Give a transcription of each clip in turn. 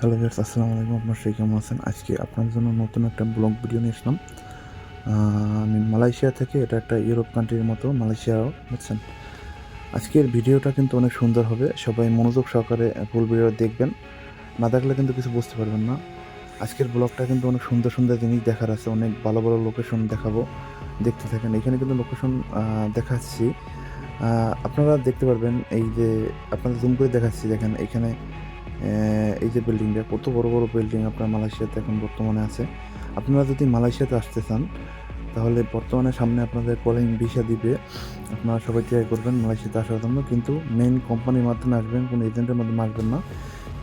Hello viewers, আসসালামু আলাইকুম। আপনার সবাই কেমন আছেন? আজকে আপনার জন্য নতুন একটা ব্লগ ভিডিও নিয়ে আসলাম। আমি মালয়েশিয়া থেকে, এটা একটা ইউরোপ কান্ট্রির মতো মালয়েশিয়াও, বুঝছেন? আজকের ভিডিওটা কিন্তু অনেক সুন্দর হবে, সবাই মনোযোগ সহকারে ফুল ভিডিও দেখবেন। না দেখলে কিন্তু কিছু বুঝতে পারবেন না। আজকের ব্লগটা কিন্তু অনেক সুন্দর সুন্দর জিনিস দেখার আছে, অনেক ভালো ভালো লোকেশন দেখাবো, দেখতে থাকেন। এখানে কিন্তু লোকেশন দেখাচ্ছি, আপনারা দেখতে পারবেন। এই যে আপনাদের জুম করে দেখাচ্ছি, দেখেন এখানে এই যে বিল্ডিংটা, কত বড় বড় বিল্ডিং আপনার মালয়েশিয়াতে এখন বর্তমানে আছে। আপনারা যদি মালয়েশিয়াতে আসতে চান, তাহলে বর্তমানে সামনে আপনাদের কলিং ভিসা দিবে, আপনারা সবাই ট্রাই করবেন মালয়েশিয়াতে আসার জন্য। কিন্তু মেইন কোম্পানির মাধ্যমে আসবেন, কোনো এজেন্টের মাধ্যমে আসবেন না।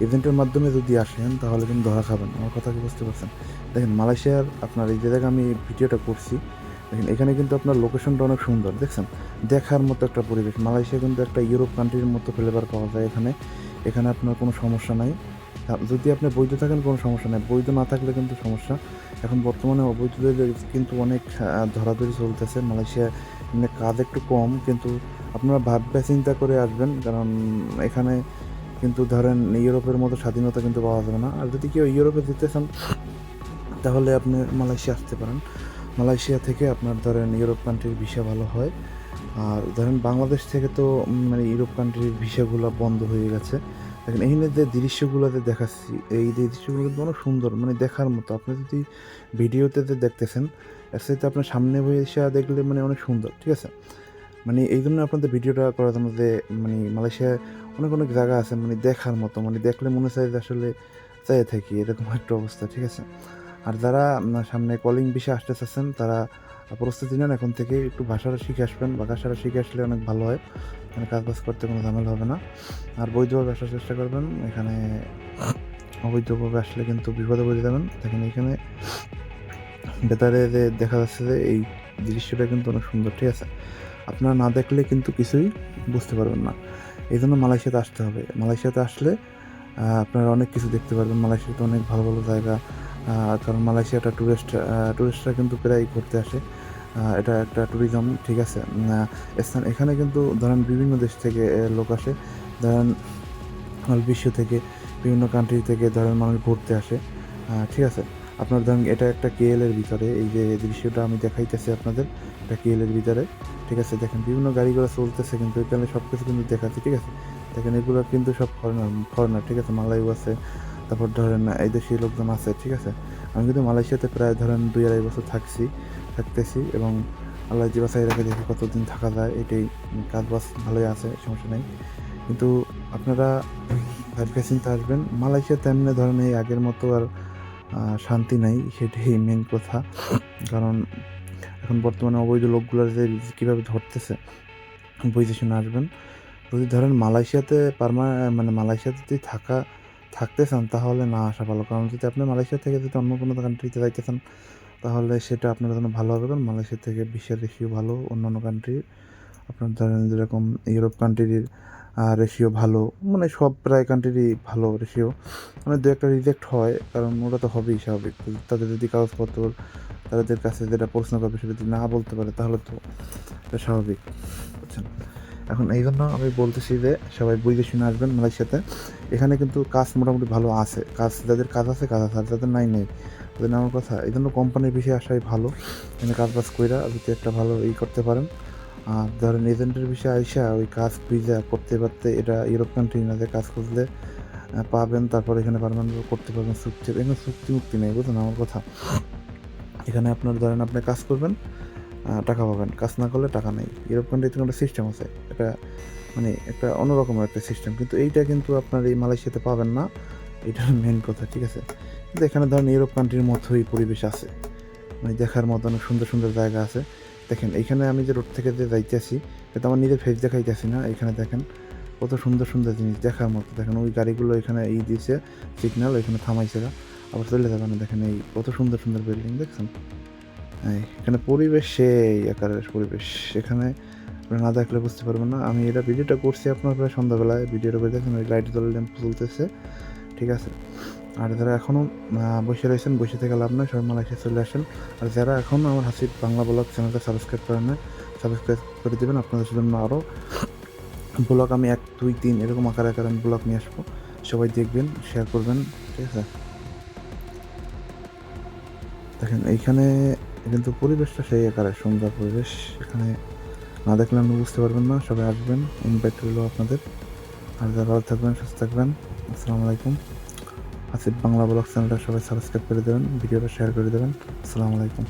এজেন্টের মাধ্যমে যদি আসেন তাহলে কিন্তু ধরা খাবেন। আমার কথা কি বুঝতে পারছেন? দেখেন মালয়েশিয়ার আপনার এই যে জায়গায় আমি ভিডিওটা করছি, দেখেন এখানে কিন্তু আপনার লোকেশনটা অনেক সুন্দর, দেখছেন? দেখার মতো একটা পরিবেশ। মালয়েশিয়া কিন্তু একটা ইউরোপ কান্ট্রির মতো ফ্লেভার পাওয়া যায় এখানে। এখানে আপনার কোনো সমস্যা নাই। যদি আপনি বৈধ থাকেন কোনো সমস্যা নেই, বৈধ না থাকলে কিন্তু সমস্যা। এখন বর্তমানে অবৈধদের কিন্তু অনেক ধরাধরি চলতেছে মালয়েশিয়া। মানে কাজ একটু কম, কিন্তু আপনারা ভাববে চিন্তা করে আসবেন, কারণ এখানে কিন্তু ধরেন ইউরোপের মতো স্বাধীনতা কিন্তু পাওয়া যাবে না। আর যদি কেউ ইউরোপে যেতে চান তাহলে আপনি মালয়েশিয়া আসতে পারেন। মালয়েশিয়া থেকে আপনার ধরেন ইউরোপ কান্ট্রির ভিসা ভালো হয়। আর ধরেন বাংলাদেশ থেকে তো মানে ইউরোপ কান্ট্রির ভিসাগুলো বন্ধ হয়ে গেছে। দেখেন এখানে যে দৃশ্যগুলোতে দেখাচ্ছি, এই যে দৃশ্যগুলো কিন্তু অনেক সুন্দর, মানে দেখার মতো। আপনি যদি ভিডিওতে যে দেখতেছেন, এর সাথে আপনার সামনে বসে দেখলে মানে অনেক সুন্দর, ঠিক আছে? মানে এই জন্য আপনাদের ভিডিওটা করার জন্য যে মানে মালয়েশিয়ায় অনেক অনেক জায়গা আছে মানে দেখার মতো, মানে দেখলে মনে চায় যে আসলে চাইয়ে থাকি, এরকম একটা অবস্থা, ঠিক আছে? আর যারা সামনে কলিং ভিসা আসতে চাচ্ছেন, তারা প্রস্তুতি নেন এখন থেকে, একটু ভাষাটা শিখে আসবেন, বা ভাষাটা শিখে আসলে অনেক ভালো হয়। মানে কাজ বাজ করতে কোনো ঝামেলা হবে না। আর বৈধভাবে আসার চেষ্টা করবেন। এখানে অবৈধভাবে আসলে কিন্তু বিপদে পড়ে যাবেন। দেখেন এখানে ভেতরে যে দেখা যাচ্ছে যে এই দৃশ্যটা কিন্তু অনেক সুন্দর, ঠিক আছে? আপনারা না দেখলে কিন্তু কিছুই বুঝতে পারবেন না। এই জন্য মালয়েশিয়াতে আসতে হবে। মালয়েশিয়াতে আসলে আপনারা অনেক কিছু দেখতে পারবেন। মালয়েশিয়াতে অনেক ভালো ভালো জায়গা, কারণ মালয়েশিয়াটা টুরিস্টরা কিন্তু প্রায় ঘুরতে আসে। এটা একটা ট্যুরিজম, ঠিক আছে? স্থান। এখানে কিন্তু ধরেন বিভিন্ন দেশ থেকে লোক আসে, ধরেন বিশ্ব থেকে, বিভিন্ন কান্ট্রি থেকে ধরেন মানুষ ঘুরতে আসে, ঠিক আছে? আপনার ধরেন এটা একটা কেএলের ভিতরে, এই যে দৃশ্যটা আমি দেখাইতেছি আপনাদের, এটা কেএলের ভিতরে, ঠিক আছে? দেখেন বিভিন্ন গাড়িগুলো চলতেছে, কিন্তু এখানে সব কিছু কিন্তু দেখাচ্ছে, ঠিক আছে? দেখেন এগুলো কিন্তু সব ফরেনার, ঠিক আছে? মালাইও আছে, তারপর ধরেন এই দেশি লোকজন আছে, ঠিক আছে? আমি কিন্তু মালয়েশিয়াতে প্রায় ধরেন 2-2.5 বছর থাকতেছি, এবং আল্লাহ যে বাসায় রেখে দেখি কতদিন থাকা যায়, এটাই। কাজ বাজ ভালোই আছে, সমস্যা নেই। কিন্তু আপনারা ভাববে চিন্তা আসবেন। মালয়েশিয়াতে এমনি ধরেন এই আগের মতো আর শান্তি নাই, সেটাই মেন কথা। কারণ এখন বর্তমানে অবৈধ লোকগুলো যে কীভাবে ধরতেছে, বুঝে শুনে আসবেন। যদি ধরেন মালয়েশিয়াতে মানে মালয়েশিয়াতে যদি থাকতে চান, তাহলে না আসা ভালো। কারণ যদি আপনি মালয়েশিয়া থেকে যদি অন্য কোনো কান্ট্রিতে যাইতে চান, তাহলে সেটা আপনার জন্য ভালো হবে। কারণ মালয়েশিয়া থেকে বিশ্বের রেশিও ভালো অন্যান্য কান্ট্রির। আপনার ধরেন যেরকম ইউরোপ কান্ট্রির রেশিও ভালো, মানে সব প্রায় কান্ট্রিরই ভালো রেশিও। মানে দু একটা রিজেক্ট হয়, কারণ ওটা তো হবেই স্বাভাবিক। তাদের যদি কাগজপত্র তাদের কাছে যেটা প্রশ্ন করবে সেটা যদি না বলতে পারে, তাহলে তো এটা স্বাভাবিক, বুঝছেন? এখন এই জন্য আমি বলতেছি যে সবাই বুঝে শুনে আসবেন মালয়েশিয়াতে। এখানে কিন্তু কাজ মোটামুটি ভালো আছে, যাদের কাজ আছে কাজ আছে, আর যাদের নাই তাদের আমার কথা। এই জন্য কোম্পানির বিষয়ে আসাই ভালো। এখানে কাজ বাজ কইরা যদি একটা ভালো করতে পারেন। আর ধরেন এজেন্টের বিষয়ে আইসা ওই কাজ খুঁজে করতে পারতে, এটা ইউরোপ কান্ট্রি না যে কাজ খুঁজলে পাবেন, তারপর এখানে পারমানেন্ট করতে পারবেন। এখানে চুক্তি মুক্তি নেই, বুঝলেন আমার কথা? এখানে আপনার ধরেন আপনি কাজ করবেন, টাকা পাবেন, কাজ না করলে টাকা নেই। ইউরোপ কান্ট্রিতে একটা সিস্টেম আছে, এটা মানে একটা অন্যরকমের একটা সিস্টেম, কিন্তু এইটা কিন্তু আপনার এই মালয়েশিয়াতে পাবেন না। এটার মেন কথা, ঠিক আছে? কিন্তু এখানে ধরেন ইউরোপ কান্ট্রির মতোই পরিবেশ আছে, মানে দেখার মতো অনেক সুন্দর সুন্দর জায়গা আছে। দেখেন এইখানে আমি যে রোড থেকে যে যাইতেছি, এটা আমার নিজের ফেস দেখাইতেছি না। এখানে দেখেন কত সুন্দর সুন্দর জিনিস দেখার মতো। দেখেন ওই গাড়িগুলো এখানে দিয়েছে সিগন্যাল, ওইখানে থামাইছে, আবার চলে যাবে না। দেখেন এই কত সুন্দর সুন্দর বিল্ডিং, দেখছেন? এখানে পরিবেশ সেই আকারের পরিবেশ। এখানে না দেখলে বুঝতে পারবেন না। আমি এটা ভিডিওটা করছি আপনার প্রায় সন্ধ্যাবেলায়, ভিডিওটা করে দেখেন ওই লাইট জ্বলে ল্যাম্প চলতেছে, ঠিক আছে? আর যারা এখনও বসে রয়েছেন, বসে থেকে লাভ নয়, সবাই মালয়েশিয়া চলে আসেন। আর যারা এখনও আমার হাসিব বাংলা ব্লগ চ্যানেলটা সাবস্ক্রাইব করেন না, সাবস্ক্রাইব করে দেবেন। আপনাদের জন্য আরও ব্লগ আমি 1, 2, 3 এরকম আকারে আমি ব্লগ নিয়ে আসবো। সবাই দেখবেন, শেয়ার করবেন, ঠিক আছে? দেখেন এইখানে কিন্তু পরিবেশটা সেই আকারে সুন্দর পরিবেশ। এখানে না দেখলে আপনি বুঝতে পারবেন না। সবাই আসবেন, ইনভাইট রইল আপনাদের। আর যারা ভালো থাকবেন, সুস্থ থাকবেন। আসসালামু আলাইকুম। আসিফ বাংলা ব্লগ চ্যানেলটা সবাই সাবস্ক্রাইব করে দেবেন, ভিডিওটা শেয়ার করে দেবেন। আসসালামু আলাইকুম।